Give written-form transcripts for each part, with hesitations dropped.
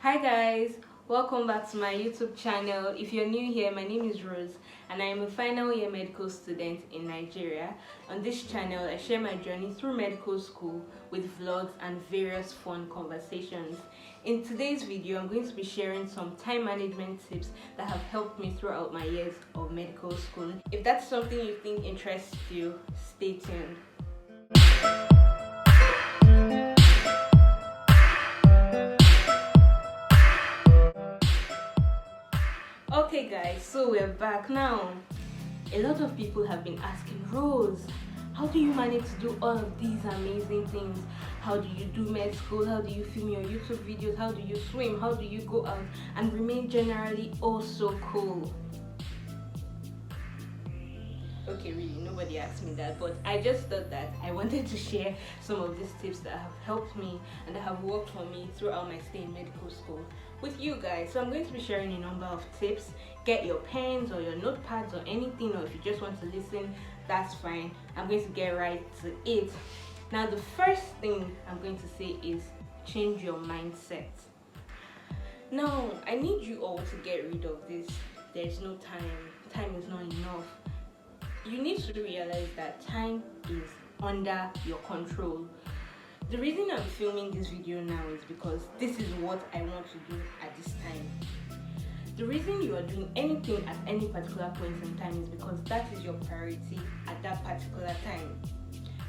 Hi guys, welcome back to my YouTube channel. If you're new here, my name is Rose and I am a final year medical student in Nigeria. On this channel, I share my journey through medical school with vlogs and various fun conversations. In today's video, I'm going to be sharing some time management tips that have helped me throughout my years of medical school. If that's something you think interests you, stay tuned. Okay guys, so we're back now. A lot of people have been asking, Rose, how do you manage to do all of these amazing things? How do you do med school? How do you film your YouTube videos? How do you swim? How do you go out and remain generally oh so cool? Okay, really, nobody asked me that, but I just thought that I wanted to share some of these tips that have helped me and that have worked for me throughout my stay in medical school with you guys. So I'm going to be sharing a number of tips. Get your pens or your notepads or anything, or if you just want to listen, that's fine. I'm going to get right to it. Now, the first thing I'm going to say is change your mindset. Now, I need you all to get rid of this. There's no time. Time is not enough. You need to realize that time is under your control. The reason I'm filming this video now is because this is what I want to do at this time. The reason you are doing anything at any particular point in time is because that is your priority at that particular time.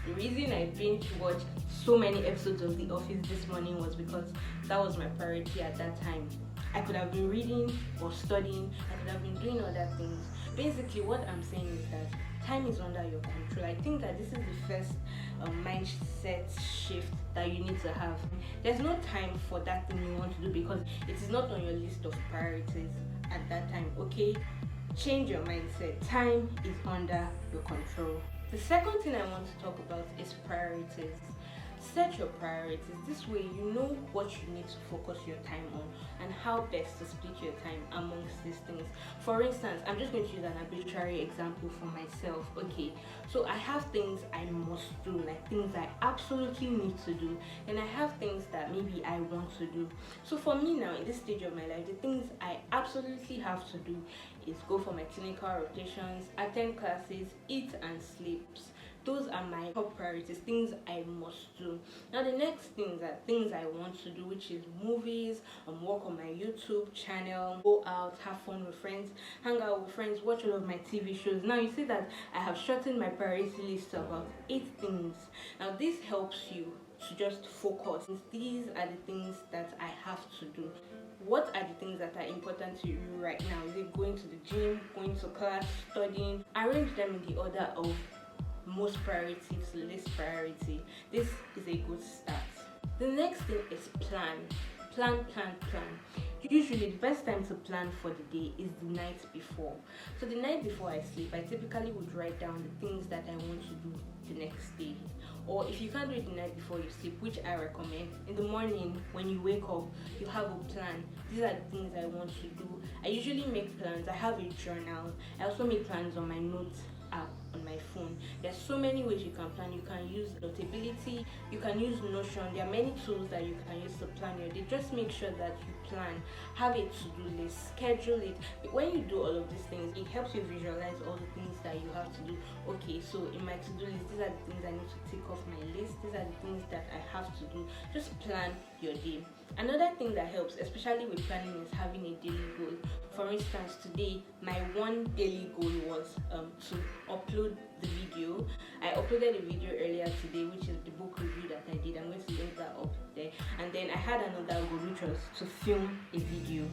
The reason I binge watched so many episodes of The Office this morning was because that was my priority at that time. I could have been reading or studying, I could have been doing other things. Basically, what I'm saying is that time is under your control. I think that this is the first mindset shift that you need to have. There's no time for that thing you want to do because it is not on your list of priorities at that time, okay? Change your mindset. Time is under your control. The second thing I want to talk about is priorities. Set your priorities. This way you know what you need to focus your time on and how best to split your time amongst these things. For instance, I'm just going to use an arbitrary example for myself. Okay, so I have things I must do, like things I absolutely need to do, and I have things that maybe I want to do. So for me now, in this stage of my life, the things I absolutely have to do is go for my clinical rotations, attend classes, eat and sleep. Those are my top priorities, things I must do. Now the next things are things I want to do, which is movies, work on my YouTube channel, go out, have fun with friends, hang out with friends, watch all of my TV shows. Now you see that I have shortened my priority list to about 8 things. Now this helps you to just focus. These are the things that I have to do. What are the things that are important to you right now? Is it going to the gym, going to class, studying? Arrange them in the order of most priority to least priority. This is a good start. The next thing is plan. Plan. Usually the best time to plan for the day is the night before. So the night before I sleep, I typically would write down the things that I want to do the next day. Or if you can't do it the night before you sleep, which I recommend, in the morning when you wake up, you have a plan. These are the things I want to do. I usually make plans. I have a journal. I also make plans on my notes app on my phone. There's so many ways you can plan. You can use Notability, you can use Notion. There are many tools that you can use to plan your day. Just make sure that you plan, have a to-do list, schedule it. When you do all of these things, it helps you visualize all the things that you have to do. Okay, so in my to-do list, these are the things I need to tick off my list. These are the things that I have to do. Just plan your day. Another thing that helps, especially with planning, is having a daily goal. For instance, today my one daily goal was to upload the video. I uploaded a video earlier today, which is the book review that I did. I'm going to link that up there. And then I had another goal, which was to film a video.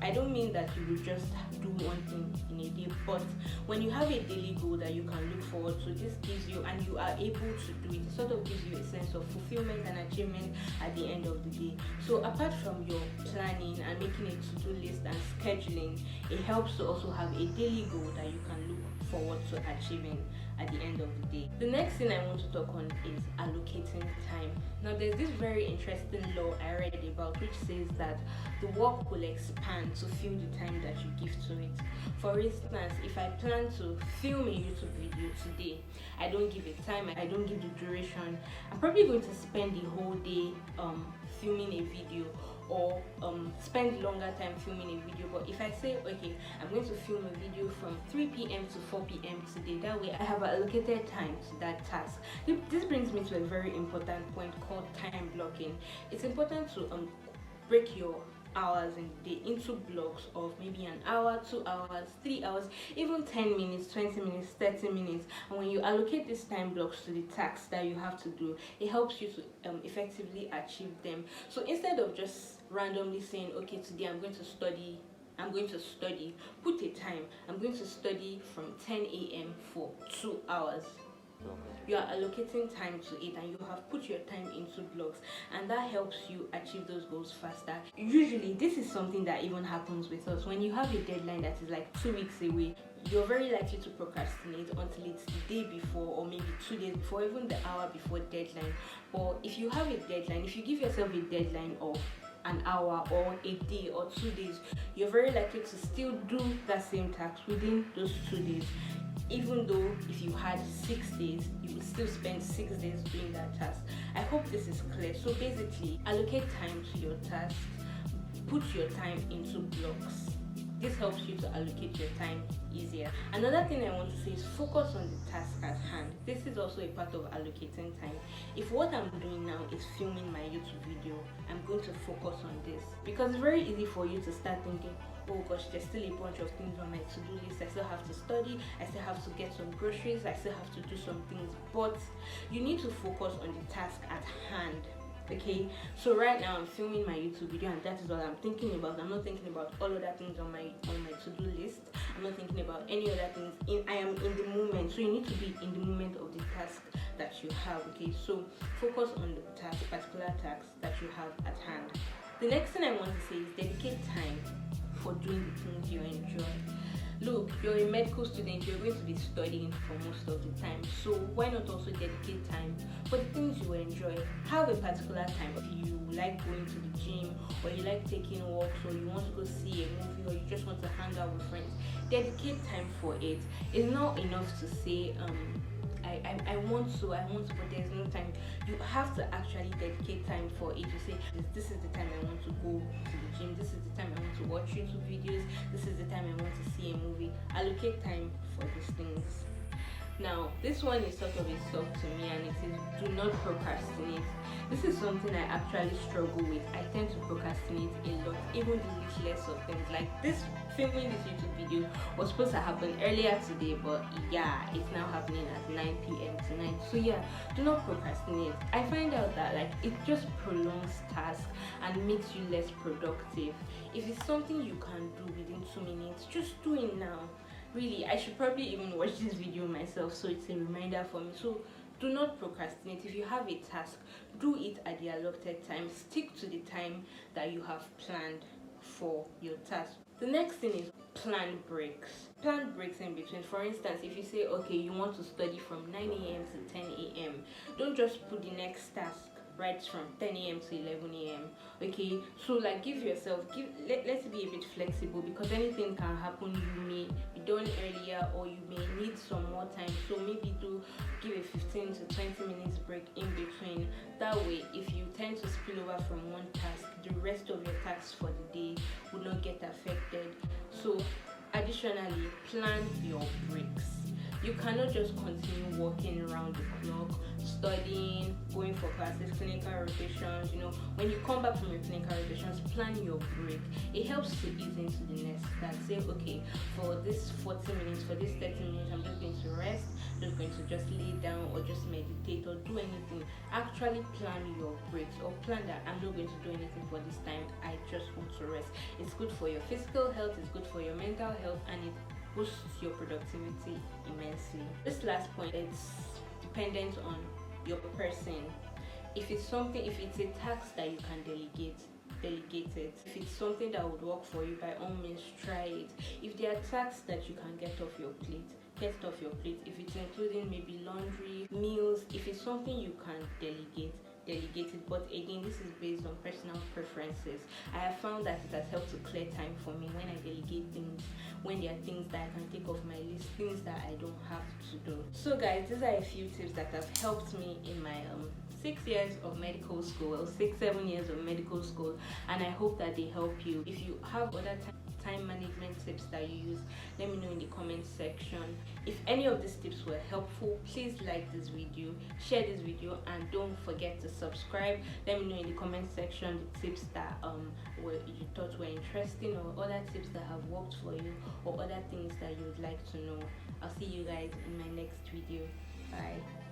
I don't mean that you will just do one thing in a day, but when you have a daily goal that you can look forward to, this gives you, and you are able to do it, it sort of gives you a sense of fulfillment and achievement at the end of the day. So apart from your planning and making a to-do list and scheduling, it helps to also have a daily goal that you can look forward to achieving at the end of the day. The next thing I want to talk on is allocating time. Now there's this very interesting law I read about which says that the work will expand to fill the time that you give to it. For instance, if I plan to film a YouTube video today, I don't give it time, I don't give the duration, I'm probably going to spend the whole day filming a video or spend longer time filming a video. But if I say, okay, I'm going to film a video from 3 p.m. to 4 p.m. today, that way I have allocated time to that task. This brings me to a very important point called time blocking. It's important to break your hours in the day into blocks of maybe an hour, 2 hours, 3 hours, even 10 minutes, 20 minutes, 30 minutes. And when you allocate these time blocks to the tasks that you have to do, it helps you to effectively achieve them. So instead of just randomly saying, okay, today I'm going to study, put a time. I'm going to study from 10 a.m. for 2 hours. You are allocating time to it, and you have put your time into blocks, and that helps you achieve those goals faster. Usually this is something that even happens with us. When you have a deadline that is like 2 weeks away, you're very likely to procrastinate until it's the day before, or maybe 2 days before, even the hour before deadline. Or if you have a deadline, if you give yourself a deadline of an hour or a day or 2 days, you're very likely to still do that same task within those 2 days. Even though if you had 6 days, you would still spend 6 days doing that task. I hope this is clear. So basically, allocate time to your tasks, put your time into blocks. This helps you to allocate your time easier. Another thing I want to say is focus on the task at hand. This is also a part of allocating time. If what I'm doing now is filming my YouTube video, I'm going to focus on this, because it's very easy for you to start thinking, oh gosh, there's still a bunch of things on my to-do list. I still have to study, I still have to get some groceries, I still have to do some things. But you need to focus on the task at hand. Okay, so right now I'm filming my YouTube video, and that is all I'm thinking about. I'm not thinking about all other things on my to-do list. I'm not thinking about any other things. I am in the moment. So you need to be in the moment of the task that you have. Okay, so focus on the particular task that you have at hand. The next thing I want to say is dedicate time for doing the things you enjoy. Look, you're a medical student, you're going to be studying for most of the time, so why not also dedicate time for the things you enjoy? Have a particular time. If you like going to the gym, or you like taking walks, or you want to go see a movie, or you just want to hang out with friends, dedicate time for it. It's not enough to say I want to, but there's no time. You have to actually dedicate time for it. You say, this is the time I want to go to the gym, this is the time I want to watch YouTube videos, this is the time I want to see a movie. Allocate time for these things. Now, this one is sort of a soft to me, and it is do not procrastinate. This is something I actually struggle with. I tend to procrastinate a lot, even the littlest of things. Like this, filming this YouTube video was supposed to happen earlier today, but yeah, it's now happening at 9 p.m. tonight. So yeah, do not procrastinate. I find out that like it just prolongs tasks and makes you less productive. If it's something you can do within 2 minutes, just do it now. Really, I should probably even watch this video myself, so it's a reminder for me. So do not procrastinate. If you have a task, do it at the allotted time. Stick to the time that you have planned for your task. The next thing is plan breaks. Plan breaks in between. For instance, if you say, okay, you want to study from 9 a.m. to 10 a.m., don't just put the next task right from 10 a.m. to 11 a.m. Okay, so like let's be a bit flexible, because anything can happen. You may be done earlier, or you may need some more time, so maybe give a 15 to 20 minutes break in between. That way, if you tend to spill over from one task, the rest of your tasks for the day would not get affected. So additionally, plan your breaks. You cannot just continue walking around the clock, studying, going for classes, clinical rotations. When you come back from your clinical rotations, plan your break. It helps to ease into the next task. Say, okay, for this 40 minutes, for this 30 minutes, I'm just going to rest, just going to just lay down, or just meditate, or do anything. Actually plan your breaks, or plan that I'm not going to do anything for this time. I just want to rest. It's good for your physical health, it's good for your mental health, and it boosts your productivity immensely. This last point, it's dependent on your person. If it's a task that you can delegate it. If it's something that would work for you, by all means try it. If there are tasks that you can get off your plate, get it off your plate. If it's including maybe laundry, meals, if it's something you can delegate, delegate it, but again, this is based on personal preferences. I have found that it has helped to clear time for me when I delegate things, when there are things that I can take off my list, things that I don't have to do. So guys, these are a few tips that have helped me in my 6 years of medical school, or 6-7 years of medical school, and I hope that they help you. If you have other time management tips that you use, let me know in the comment section. If any of these tips were helpful, please like this video, share this video, and don't forget to subscribe. Let me know in the comment section the tips that you thought were interesting, or other tips that have worked for you, or other things that you would like to know. I'll see you guys in my next video. Bye.